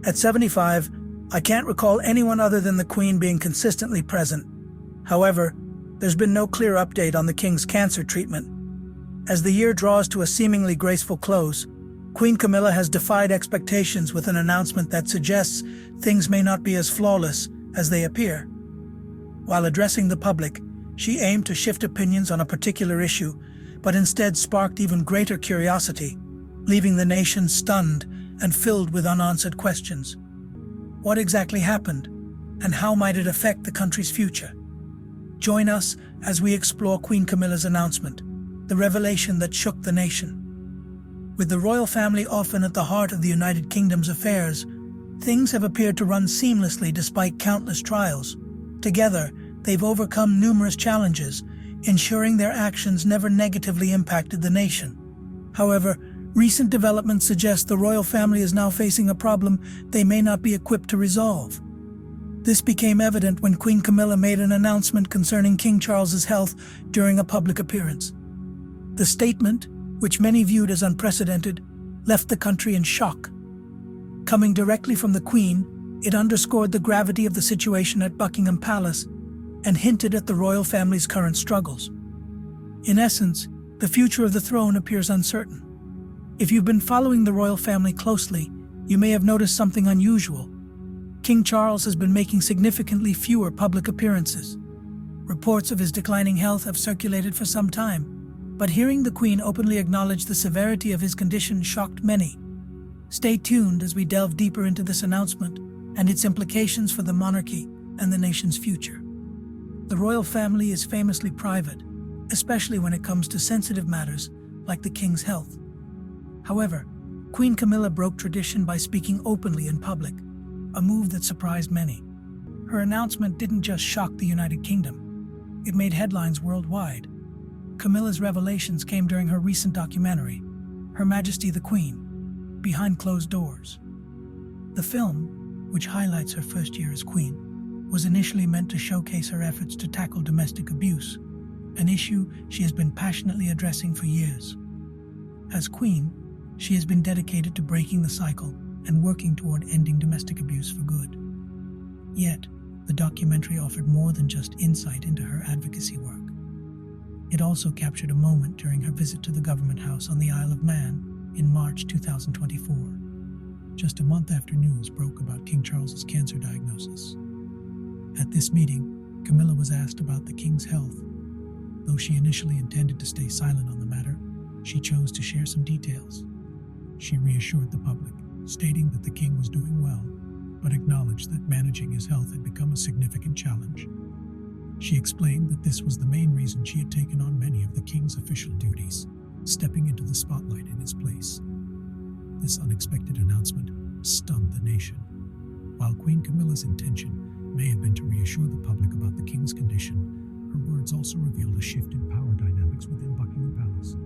At 75, I can't recall anyone other than the Queen being consistently present. However, there's been no clear update on the King's cancer treatment. As the year draws to a seemingly graceful close, Queen Camilla has defied expectations with an announcement that suggests things may not be as flawless as they appear. While addressing the public, she aimed to shift opinions on a particular issue, but instead sparked even greater curiosity, leaving the nation stunned and filled with unanswered questions. What exactly happened, and how might it affect the country's future? Join us as we explore Queen Camilla's announcement, the revelation that shook the nation. With the royal family often at the heart of the United Kingdom's affairs, things have appeared to run seamlessly despite countless trials. Together, they've overcome numerous challenges, ensuring their actions never negatively impacted the nation. However, recent developments suggest the royal family is now facing a problem they may not be equipped to resolve. This became evident when Queen Camilla made an announcement concerning King Charles's health during a public appearance. The statement, which many viewed as unprecedented, left the country in shock. Coming directly from the Queen, it underscored the gravity of the situation at Buckingham Palace and hinted at the royal family's current struggles. In essence, the future of the throne appears uncertain. If you've been following the royal family closely, you may have noticed something unusual. King Charles has been making significantly fewer public appearances. Reports of his declining health have circulated for some time, but hearing the Queen openly acknowledge the severity of his condition shocked many. Stay tuned as we delve deeper into this announcement and its implications for the monarchy and the nation's future. The royal family is famously private, especially when it comes to sensitive matters like the King's health. However, Queen Camilla broke tradition by speaking openly in public, a move that surprised many. Her announcement didn't just shock the United Kingdom, it made headlines worldwide. Camilla's revelations came during her recent documentary, Her Majesty the Queen, Behind Closed Doors. The film, which highlights her first year as Queen, was initially meant to showcase her efforts to tackle domestic abuse, an issue she has been passionately addressing for years. As Queen, she has been dedicated to breaking the cycle and working toward ending domestic abuse for good. Yet, the documentary offered more than just insight into her advocacy work. It also captured a moment during her visit to the government house on the Isle of Man in March 2024, just a month after news broke about King Charles's cancer diagnosis. At this meeting, Camilla was asked about the King's health. Though she initially intended to stay silent on the matter, she chose to share some details. She reassured the public, stating that the King was doing well, but acknowledged that managing his health had become a significant challenge. She explained that this was the main reason she had taken on many of the King's official duties, stepping into the spotlight in his place. This unexpected announcement stunned the nation. While Queen Camilla's intention may have been to reassure the public about the King's condition, her words also revealed a shift in power dynamics within Buckingham Palace.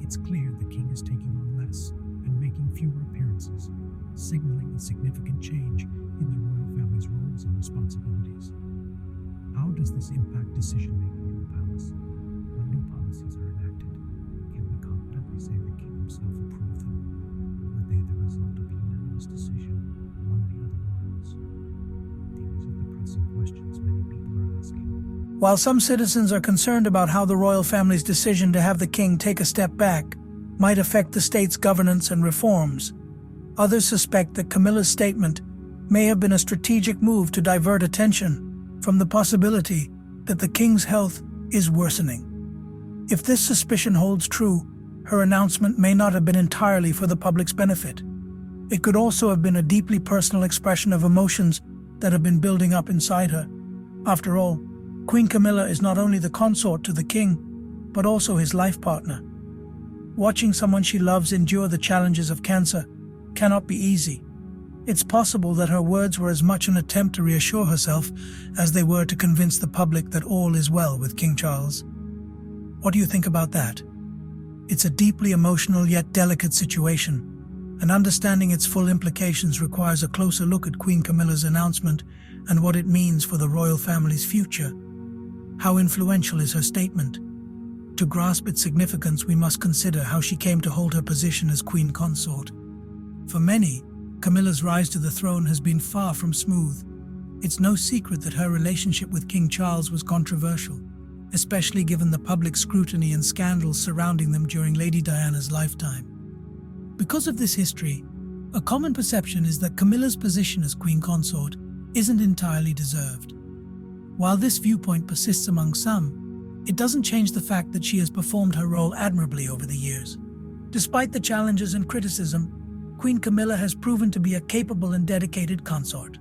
It's clear the King is taking on less and making fewer appearances, signaling a significant change in the royal family's roles and responsibilities. How does this impact decision-making in the palace? When new policies are enacted, can we confidently say the King himself approved them? Were they the result of a unanimous decision among the other royals? These are the pressing questions many people are asking. While some citizens are concerned about how the royal family's decision to have the King take a step back might affect the state's governance and reforms, others suspect that Camilla's statement may have been a strategic move to divert attention from the possibility that the King's health is worsening. If this suspicion holds true, her announcement may not have been entirely for the public's benefit. It could also have been a deeply personal expression of emotions that have been building up inside her. After all, Queen Camilla is not only the consort to the King, but also his life partner. Watching someone she loves endure the challenges of cancer cannot be easy. It's possible that her words were as much an attempt to reassure herself as they were to convince the public that all is well with King Charles. What do you think about that? It's a deeply emotional yet delicate situation, and understanding its full implications requires a closer look at Queen Camilla's announcement and what it means for the royal family's future. How influential is her statement? To grasp its significance, we must consider how she came to hold her position as Queen Consort. For many, Camilla's rise to the throne has been far from smooth. It's no secret that her relationship with King Charles was controversial, especially given the public scrutiny and scandals surrounding them during Lady Diana's lifetime. Because of this history, a common perception is that Camilla's position as Queen Consort isn't entirely deserved. While this viewpoint persists among some, it doesn't change the fact that she has performed her role admirably over the years. Despite the challenges and criticism, Queen Camilla has proven to be a capable and dedicated consort.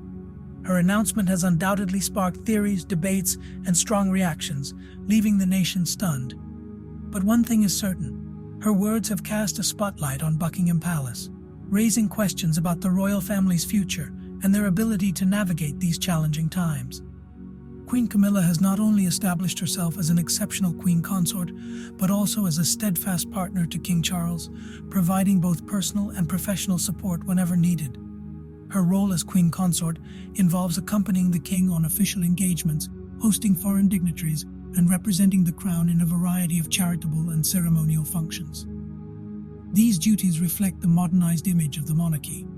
Her announcement has undoubtedly sparked theories, debates, and strong reactions, leaving the nation stunned. But one thing is certain: her words have cast a spotlight on Buckingham Palace, raising questions about the royal family's future and their ability to navigate these challenging times. Queen Camilla has not only established herself as an exceptional queen consort, but also as a steadfast partner to King Charles, providing both personal and professional support whenever needed. Her role as queen consort involves accompanying the king on official engagements, hosting foreign dignitaries, and representing the crown in a variety of charitable and ceremonial functions. These duties reflect the modernized image of the monarchy.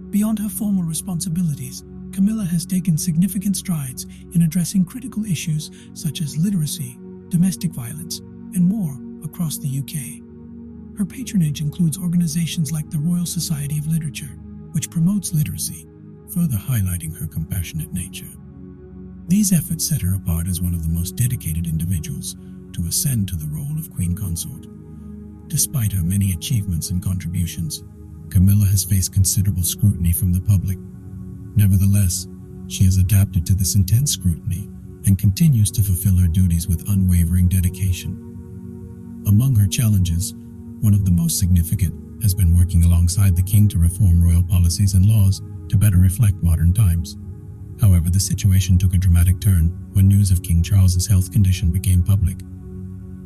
Beyond her formal responsibilities, Camilla has taken significant strides in addressing critical issues such as literacy, domestic violence, and more across the UK. Her patronage includes organizations like the Royal Society of Literature, which promotes literacy, further highlighting her compassionate nature. These efforts set her apart as one of the most dedicated individuals to ascend to the role of Queen Consort. Despite her many achievements and contributions, Camilla has faced considerable scrutiny from the public. Nevertheless, she has adapted to this intense scrutiny and continues to fulfill her duties with unwavering dedication. Among her challenges, one of the most significant has been working alongside the king to reform royal policies and laws to better reflect modern times. However, the situation took a dramatic turn when news of King Charles's health condition became public.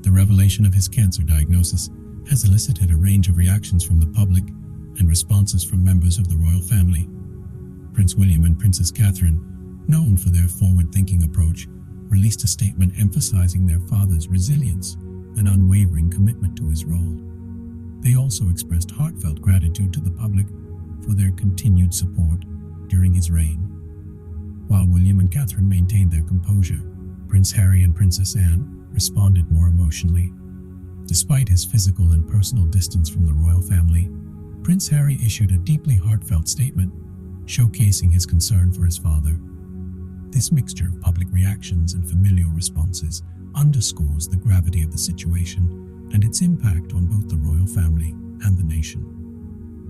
The revelation of his cancer diagnosis has elicited a range of reactions from the public and responses from members of the royal family. Prince William and Princess Catherine, known for their forward-thinking approach, released a statement emphasizing their father's resilience and unwavering commitment to his role. They also expressed heartfelt gratitude to the public for their continued support during his reign. While William and Catherine maintained their composure, Prince Harry and Princess Anne responded more emotionally. Despite his physical and personal distance from the royal family, Prince Harry issued a deeply heartfelt statement, showcasing his concern for his father. This mixture of public reactions and familial responses underscores the gravity of the situation and its impact on both the royal family and the nation.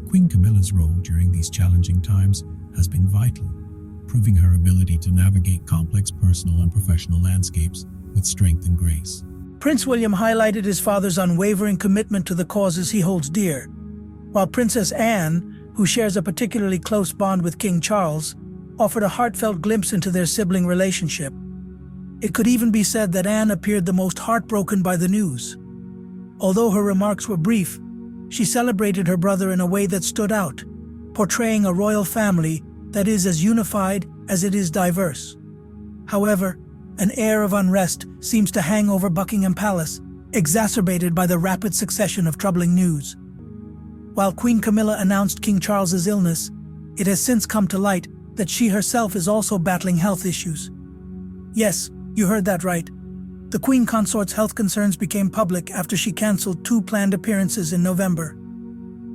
Queen Camilla's role during these challenging times has been vital, proving her ability to navigate complex personal and professional landscapes with strength and grace. Prince William highlighted his father's unwavering commitment to the causes he holds dear, while Princess Anne, who shares a particularly close bond with King Charles, offered a heartfelt glimpse into their sibling relationship. It could even be said that Anne appeared the most heartbroken by the news. Although her remarks were brief, she celebrated her brother in a way that stood out, portraying a royal family that is as unified as it is diverse. However, an air of unrest seems to hang over Buckingham Palace, exacerbated by the rapid succession of troubling news. While Queen Camilla announced King Charles's illness, it has since come to light that she herself is also battling health issues. Yes, you heard that right. The Queen Consort's health concerns became public after she cancelled 2 planned appearances in November.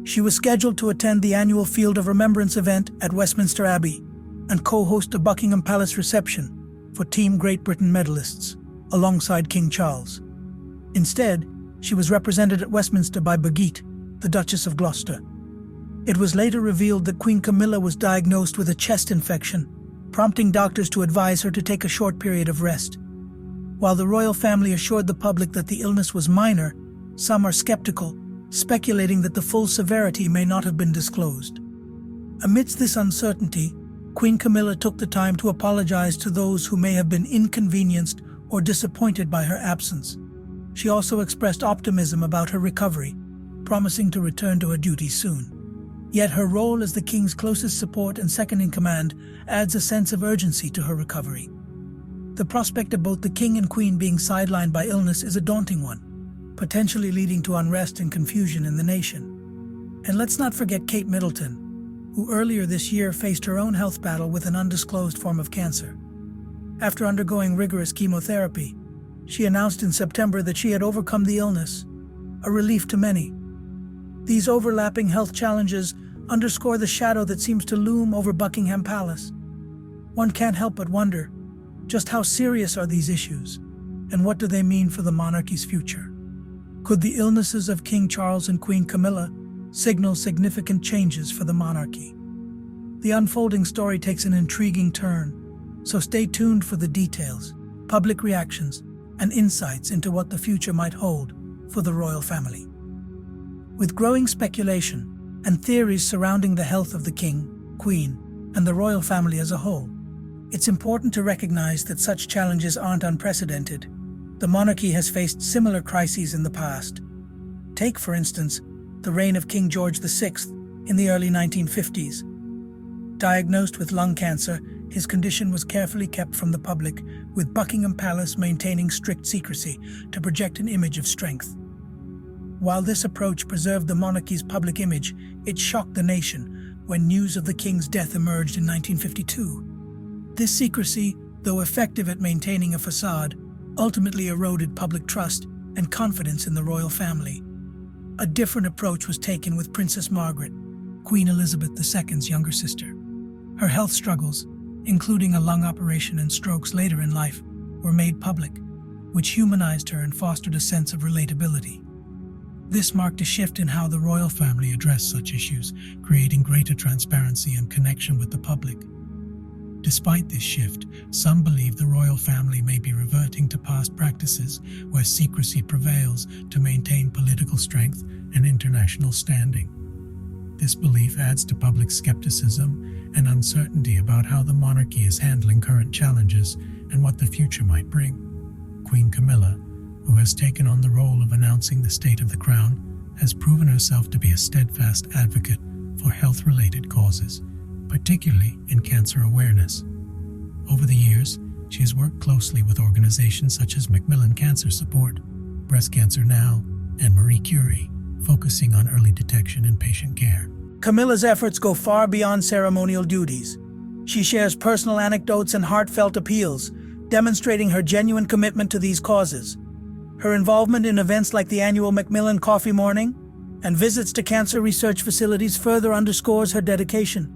She was scheduled to attend the annual Field of Remembrance event at Westminster Abbey and co-host a Buckingham Palace reception for Team Great Britain medalists, alongside King Charles. Instead, she was represented at Westminster by Birgitte, the Duchess of Gloucester. It was later revealed that Queen Camilla was diagnosed with a chest infection, prompting doctors to advise her to take a short period of rest. While the royal family assured the public that the illness was minor, some are skeptical, speculating that the full severity may not have been disclosed. Amidst this uncertainty, Queen Camilla took the time to apologize to those who may have been inconvenienced or disappointed by her absence. She also expressed optimism about her recovery, promising to return to her duties soon. Yet her role as the king's closest support and second-in-command adds a sense of urgency to her recovery. The prospect of both the king and queen being sidelined by illness is a daunting one, potentially leading to unrest and confusion in the nation. And let's not forget Kate Middleton, who earlier this year faced her own health battle with an undisclosed form of cancer. After undergoing rigorous chemotherapy, she announced in September that she had overcome the illness, a relief to many. These overlapping health challenges underscore the shadow that seems to loom over Buckingham Palace. One can't help but wonder, just how serious are these issues, and what do they mean for the monarchy's future? Could the illnesses of King Charles and Queen Camilla signal significant changes for the monarchy? The unfolding story takes an intriguing turn, so stay tuned for the details, public reactions, and insights into what the future might hold for the royal family. With growing speculation and theories surrounding the health of the king, queen, and the royal family as a whole, it's important to recognize that such challenges aren't unprecedented. The monarchy has faced similar crises in the past. Take, for instance, the reign of King George VI in the early 1950s. Diagnosed with lung cancer, his condition was carefully kept from the public, with Buckingham Palace maintaining strict secrecy to project an image of strength. While this approach preserved the monarchy's public image, it shocked the nation when news of the king's death emerged in 1952. This secrecy, though effective at maintaining a facade, ultimately eroded public trust and confidence in the royal family. A different approach was taken with Princess Margaret, Queen Elizabeth II's younger sister. Her health struggles, including a lung operation and strokes later in life, were made public, which humanized her and fostered a sense of relatability. This marked a shift in how the royal family addressed such issues, creating greater transparency and connection with the public. Despite this shift, some believe the royal family may be reverting to past practices where secrecy prevails to maintain political strength and international standing. This belief adds to public skepticism and uncertainty about how the monarchy is handling current challenges and what the future might bring. Queen Camilla, who has taken on the role of announcing the state of the crown, has proven herself to be a steadfast advocate for health-related causes, particularly in cancer awareness. Over the years, she has worked closely with organizations such as Macmillan Cancer Support, Breast Cancer Now, and Marie Curie, focusing on early detection and patient care. Camilla's efforts go far beyond ceremonial duties. She shares personal anecdotes and heartfelt appeals, demonstrating her genuine commitment to these causes. Her involvement in events like the annual Macmillan Coffee Morning and visits to cancer research facilities further underscores her dedication.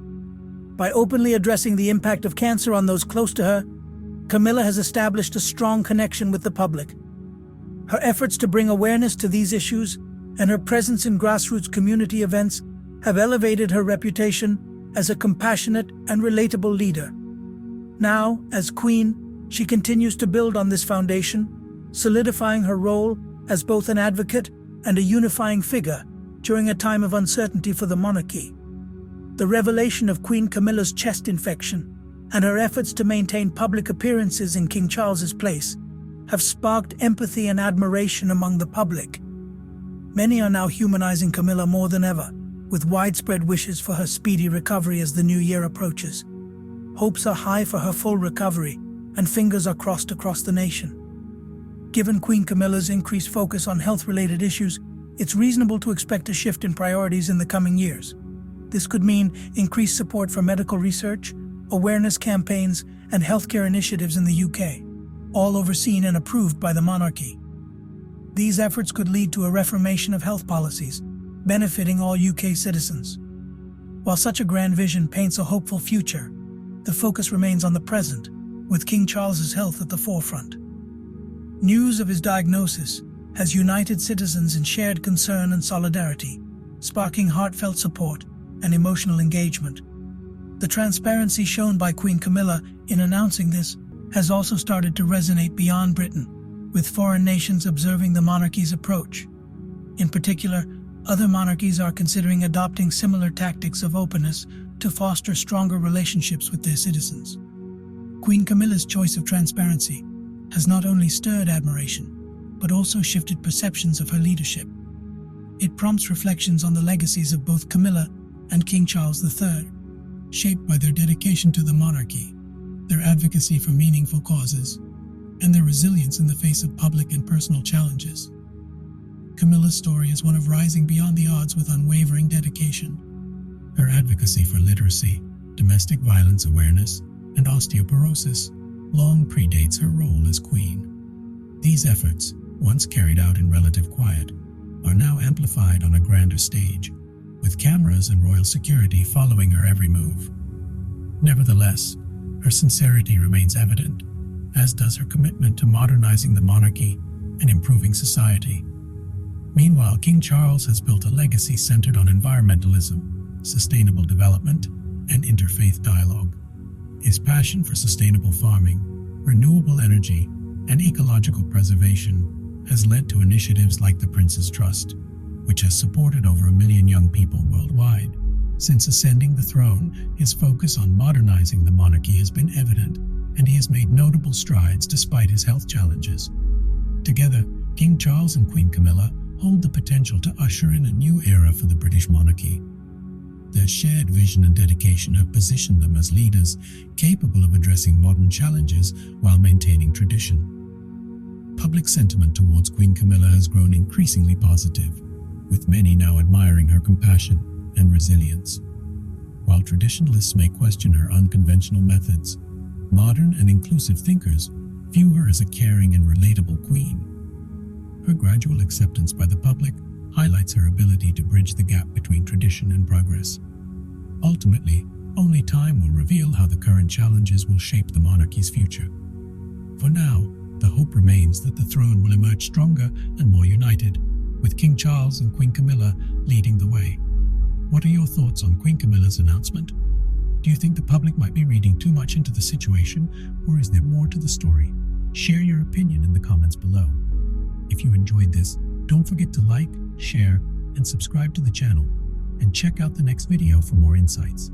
By openly addressing the impact of cancer on those close to her, Camilla has established a strong connection with the public. Her efforts to bring awareness to these issues and her presence in grassroots community events have elevated her reputation as a compassionate and relatable leader. Now, as Queen, she continues to build on this foundation, solidifying her role as both an advocate and a unifying figure during a time of uncertainty for the monarchy. The revelation of Queen Camilla's chest infection and her efforts to maintain public appearances in King Charles's place have sparked empathy and admiration among the public. Many are now humanizing Camilla more than ever, with widespread wishes for her speedy recovery as the new year approaches. Hopes are high for her full recovery, and fingers are crossed across the nation. Given Queen Camilla's increased focus on health-related issues, it's reasonable to expect a shift in priorities in the coming years. This could mean increased support for medical research, awareness campaigns, and healthcare initiatives in the UK, all overseen and approved by the monarchy. These efforts could lead to a reformation of health policies, benefiting all UK citizens. While such a grand vision paints a hopeful future, the focus remains on the present, with King Charles's health at the forefront. News of his diagnosis has united citizens in shared concern and solidarity, sparking heartfelt support and emotional engagement. The transparency shown by Queen Camilla in announcing this has also started to resonate beyond Britain, with foreign nations observing the monarchy's approach. In particular, other monarchies are considering adopting similar tactics of openness to foster stronger relationships with their citizens. Queen Camilla's choice of transparency has not only stirred admiration, but also shifted perceptions of her leadership. It prompts reflections on the legacies of both Camilla and King Charles III, shaped by their dedication to the monarchy, their advocacy for meaningful causes, and their resilience in the face of public and personal challenges. Camilla's story is one of rising beyond the odds with unwavering dedication. Her advocacy for literacy, domestic violence awareness, and osteoporosis long predates her role as queen. These efforts, once carried out in relative quiet, are now amplified on a grander stage, with cameras and royal security following her every move. Nevertheless, her sincerity remains evident, as does her commitment to modernizing the monarchy and improving society. Meanwhile, King Charles has built a legacy centered on environmentalism, sustainable development, and interfaith dialogue. His passion for sustainable farming, renewable energy, and ecological preservation has led to initiatives like the Prince's Trust, which has supported over 1 million young people worldwide. Since ascending the throne, his focus on modernizing the monarchy has been evident, and he has made notable strides despite his health challenges. Together, King Charles and Queen Camilla hold the potential to usher in a new era for the British monarchy. Their shared vision and dedication have positioned them as leaders capable of addressing modern challenges while maintaining tradition. Public sentiment towards Queen Camilla has grown increasingly positive, with many now admiring her compassion and resilience. While traditionalists may question her unconventional methods, modern and inclusive thinkers view her as a caring and relatable queen. Her gradual acceptance by the public highlights her ability to bridge the gap between tradition and progress. Ultimately, only time will reveal how the current challenges will shape the monarchy's future. For now, the hope remains that the throne will emerge stronger and more united, with King Charles and Queen Camilla leading the way. What are your thoughts on Queen Camilla's announcement? Do you think the public might be reading too much into the situation, or is there more to the story? Share your opinion in the comments below. If you enjoyed this, don't forget to like, share, and subscribe to the channel, and check out the next video for more insights.